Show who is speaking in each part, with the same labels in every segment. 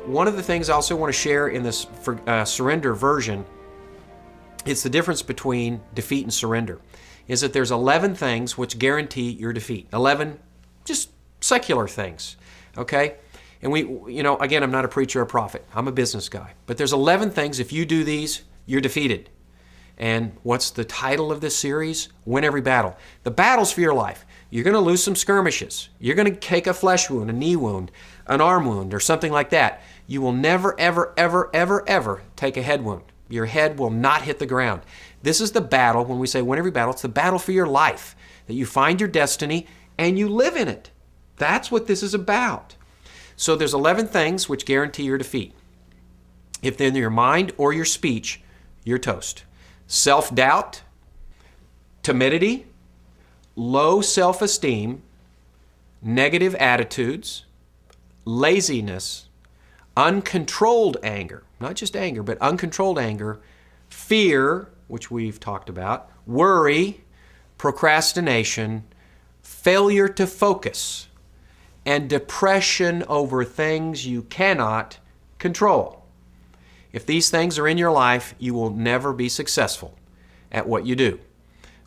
Speaker 1: one of the things I also want to share in this surrender version, it's the difference between defeat and surrender, is that there's 11 things which guarantee your defeat. 11 just secular things, okay? And again, I'm not a preacher or prophet. I'm a business guy. But there's 11 things, if you do these, you're defeated. And what's the title of this series? Win Every Battle. The battles for your life. You're going to lose some skirmishes. You're going to take a flesh wound, a knee wound, an arm wound, or something like that. You will never, ever, ever, ever, ever take a head wound. Your head will not hit the ground. This is the battle. When we say win every battle, it's the battle for your life, that you find your destiny and you live in it. That's what this is about. So there's 11 things which guarantee your defeat. If they're in your mind or your speech, you're toast. Self-doubt, timidity, low self-esteem, negative attitudes, laziness, uncontrolled anger, not just anger, but uncontrolled anger, fear, which we've talked about, worry, procrastination, failure to focus, and depression over things you cannot control. If these things are in your life, you will never be successful at what you do.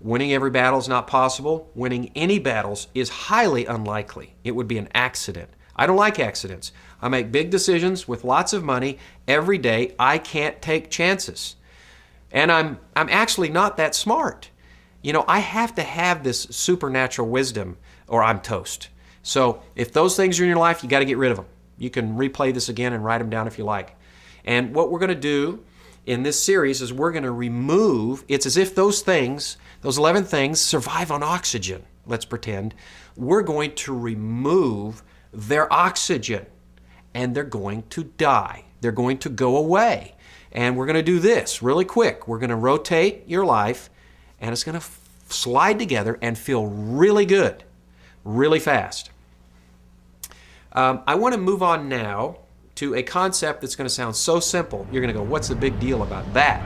Speaker 1: Winning every battle is not possible. Winning any battles is highly unlikely. It would be an accident. I don't like accidents. I make big decisions with lots of money every day. I can't take chances. And I'm actually not that smart. I have to have this supernatural wisdom or I'm toast. So if those things are in your life, you got to get rid of them. You can replay this again and write them down if you like. And what we're going to do in this series is we're going to remove, it's as if those things, those 11 things survive on oxygen, let's pretend. We're going to remove their oxygen and they're going to die. They're going to go away. And we're going to do this really quick. We're going to rotate your life and it's going to slide together and feel really good, really fast. I want to move on now to a concept that's going to sound so simple. You're going to go, what's the big deal about that?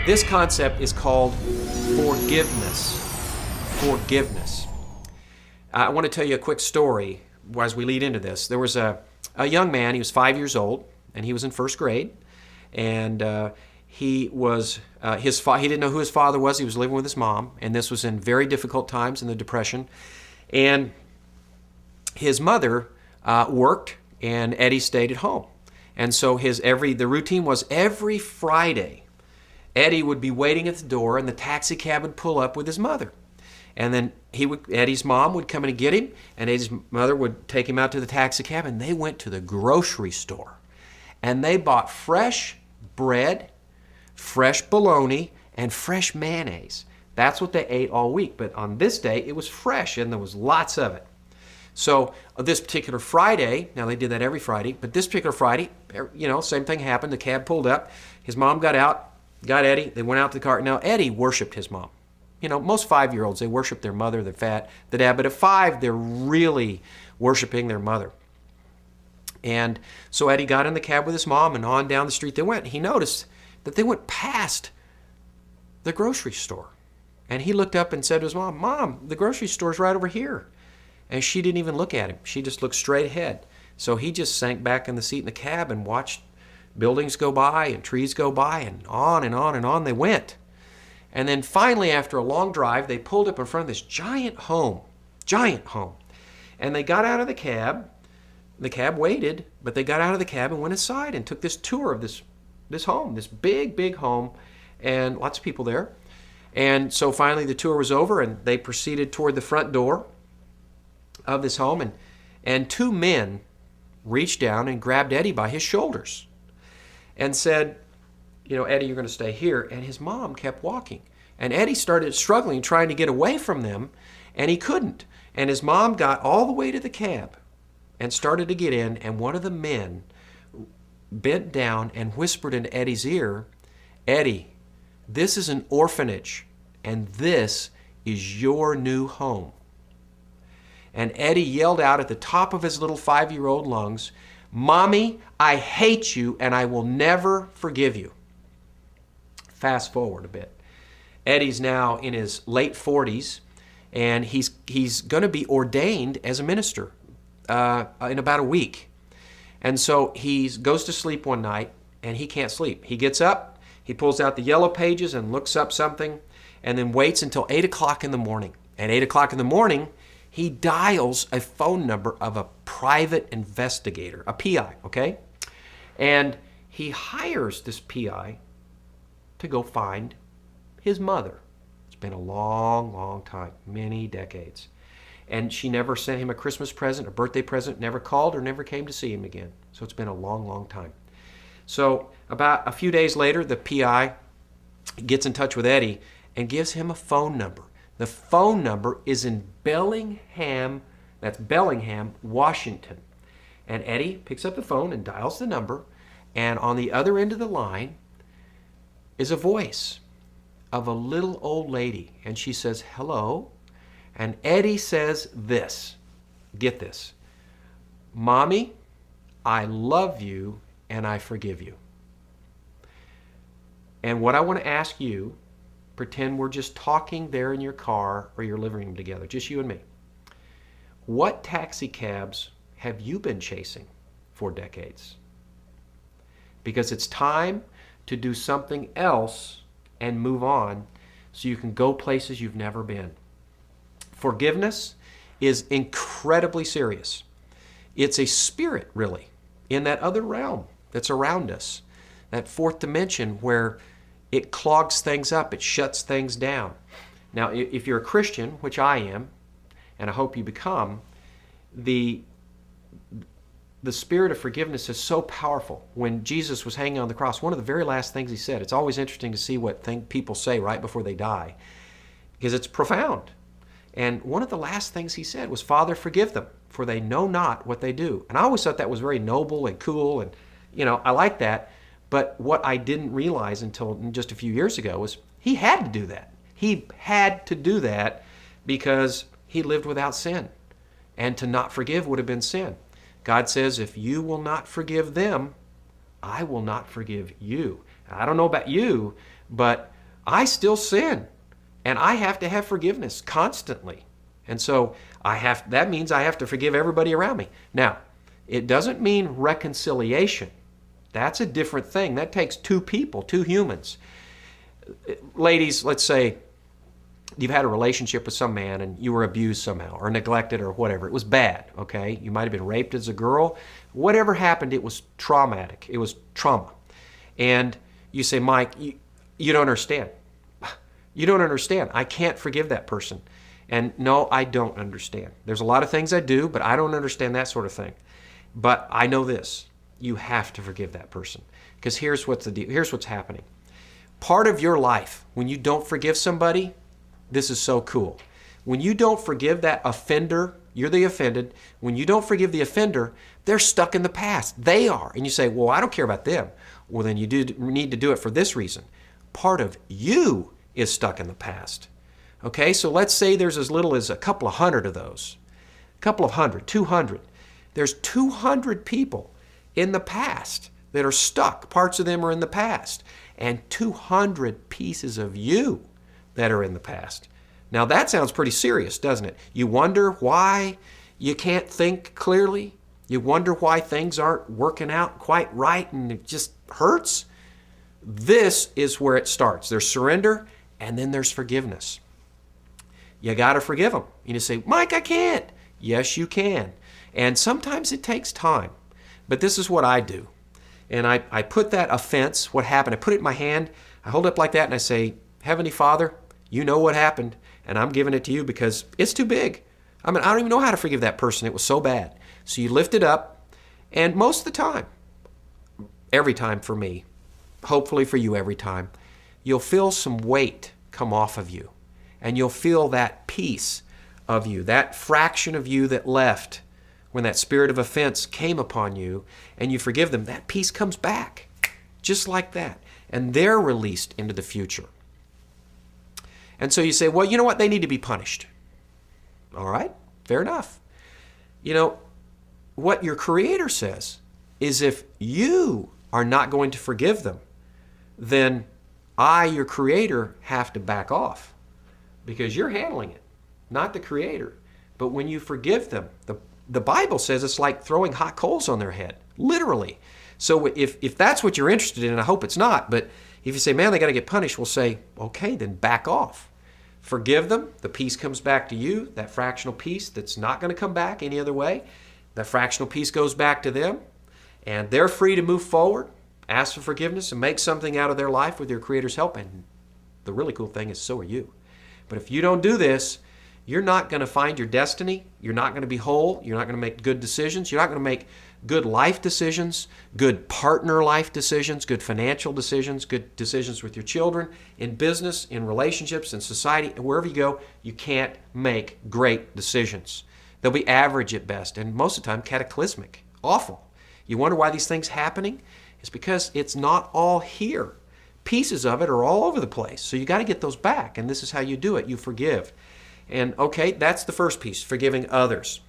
Speaker 1: This concept is called forgiveness. Forgiveness. I want to tell you a quick story as we lead into this. There was a young man, he was 5 years old, and he was in first grade. And he didn't know who his father was. He was living with his mom, and this was in very difficult times in the Depression. And his mother worked, and Eddie stayed at home. And so the routine was every Friday, Eddie would be waiting at the door, and the taxi cab would pull up with his mother. And then Eddie's mom would come in and get him, and Eddie's mother would take him out to the taxi cab, and they went to the grocery store. And they bought fresh bread, fresh bologna, and fresh mayonnaise. That's what they ate all week. But on this day, it was fresh, and there was lots of it. So this particular Friday, now they did that every Friday, but this particular Friday, same thing happened. The cab pulled up. His mom got out, got Eddie. They went out to the car. Now, Eddie worshiped his mom. Most 5-year-olds, they worship their mother, the dad. But at 5, they're really worshiping their mother. And so Eddie got in the cab with his mom, and on down the street they went. He noticed that they went past the grocery store. And he looked up and said to his mom, "Mom, the grocery store's right over here." And she didn't even look at him. She just looked straight ahead. So he just sank back in the seat in the cab and watched buildings go by and trees go by, and on and on and on they went. And then finally, after a long drive, they pulled up in front of this giant home. And they got out of the cab. The cab waited, but they got out of the cab and went inside and took this tour of this home, this big, big home, and lots of people there. And so finally the tour was over, and they proceeded toward the front door of this home, and 2 men reached down and grabbed Eddie by his shoulders and said, "Eddie, you're going to stay here." And his mom kept walking. And Eddie started struggling, trying to get away from them, and he couldn't. And his mom got all the way to the cab and started to get in, and one of the men bent down and whispered in Eddie's ear, "Eddie, this is an orphanage, and this is your new home." And Eddie yelled out at the top of his little 5-year-old lungs, "Mommy, I hate you, and I will never forgive you." Fast forward a bit. Eddie's now in his late 40s, and he's going to be ordained as a minister in about a week. And so he goes to sleep one night, and he can't sleep. He gets up, he pulls out the yellow pages and looks up something, and then waits until 8 o'clock in the morning. At 8 o'clock in the morning, he dials a phone number of a private investigator, a PI, okay? And he hires this PI to go find his mother. It's been a long, long time, many decades. And she never sent him a Christmas present, a birthday present, never called or never came to see him again. So it's been a long, long time. So about a few days later, the PI gets in touch with Eddie and gives him a phone number. The phone number is in Bellingham, that's Bellingham, Washington. And Eddie picks up the phone and dials the number, and on the other end of the line is a voice of a little old lady, and she says, "Hello." And Eddie says this, get this, "Mommy, I love you and I forgive you." And what I want to ask you, pretend we're just talking there in your car or your living room together, just you and me. What taxi cabs have you been chasing for decades? Because it's time to do something else and move on so you can go places you've never been. Forgiveness is incredibly serious. It's a spirit, really, in that other realm that's around us, that fourth dimension where it clogs things up, it shuts things down. Now, if you're a Christian, which I am, and I hope you become, the spirit of forgiveness is so powerful. When Jesus was hanging on the cross, one of the very last things he said, it's always interesting to see what people say right before they die, because it's profound. And one of the last things he said was, "Father, forgive them, for they know not what they do." And I always thought that was very noble and cool, and I like that. But what I didn't realize until just a few years ago was he had to do that. He had to do that because he lived without sin. And to not forgive would have been sin. God says, if you will not forgive them, I will not forgive you. I don't know about you, but I still sin. And I have to have forgiveness constantly. And so that means I have to forgive everybody around me. Now, it doesn't mean reconciliation. That's a different thing. That takes two people, two humans. Ladies, let's say you've had a relationship with some man and you were abused somehow or neglected or whatever. It was bad, okay? You might have been raped as a girl. Whatever happened, it was traumatic. It was trauma. And you say, "Mike, you don't understand. You don't understand. I can't forgive that person." And no, I don't understand. There's a lot of things I do, but I don't understand that sort of thing. But I know this. You have to forgive that person. Because here's what's happening. Part of your life, when you don't forgive somebody, this is so cool. When you don't forgive that offender, you're the offended. When you don't forgive the offender, they're stuck in the past. They are. And you say, "Well, I don't care about them." Well, then you need to do it for this reason. Part of you is stuck in the past. Okay, so let's say there's as little as a couple of hundred of those. A couple of hundred, 200. There's 200 people in the past that are stuck. Parts of them are in the past. And 200 pieces of you that are in the past. Now that sounds pretty serious, doesn't it? You wonder why you can't think clearly. You wonder why things aren't working out quite right and it just hurts. This is where it starts. There's surrender and then there's forgiveness. You got to forgive them. You say, "Mike, I can't." Yes, you can. And sometimes it takes time. But this is what I do. And I put that offense, what happened, I put it in my hand, I hold it up like that and I say, "Heavenly Father, you know what happened, and I'm giving it to you because it's too big. I don't even know how to forgive that person. It was so bad." So you lift it up, and most of the time, every time for me, hopefully for you every time, you'll feel some weight come off of you. And you'll feel that piece of you, that fraction of you that left when that spirit of offense came upon you and you forgive them, that piece comes back just like that. And they're released into the future. And so you say, "Well, you know what? They need to be punished." All right, fair enough. What your Creator says is if you are not going to forgive them, then I, your Creator, have to back off because you're handling it, not the Creator. But when you forgive them, the Bible says it's like throwing hot coals on their head, literally. So if that's what you're interested in, and I hope it's not, but if you say, man, they got to get punished, we'll say, okay, then back off. Forgive them. The peace comes back to you, that fractional peace that's not going to come back any other way. That fractional peace goes back to them, and they're free to move forward, ask for forgiveness, and make something out of their life with your Creator's help. And the really cool thing is, so are you. But if you don't do this, you're not going to find your destiny. You're not going to be whole. You're not going to make good decisions. You're not going to make good life decisions, good partner life decisions, good financial decisions, good decisions with your children, in business, in relationships, in society, and wherever you go, you can't make great decisions. They'll be average at best, and most of the time cataclysmic, awful. You wonder why these things are happening? It's because it's not all here. Pieces of it are all over the place. So you got to get those back, and this is how you do it. You forgive. And okay, that's the first piece, forgiving others.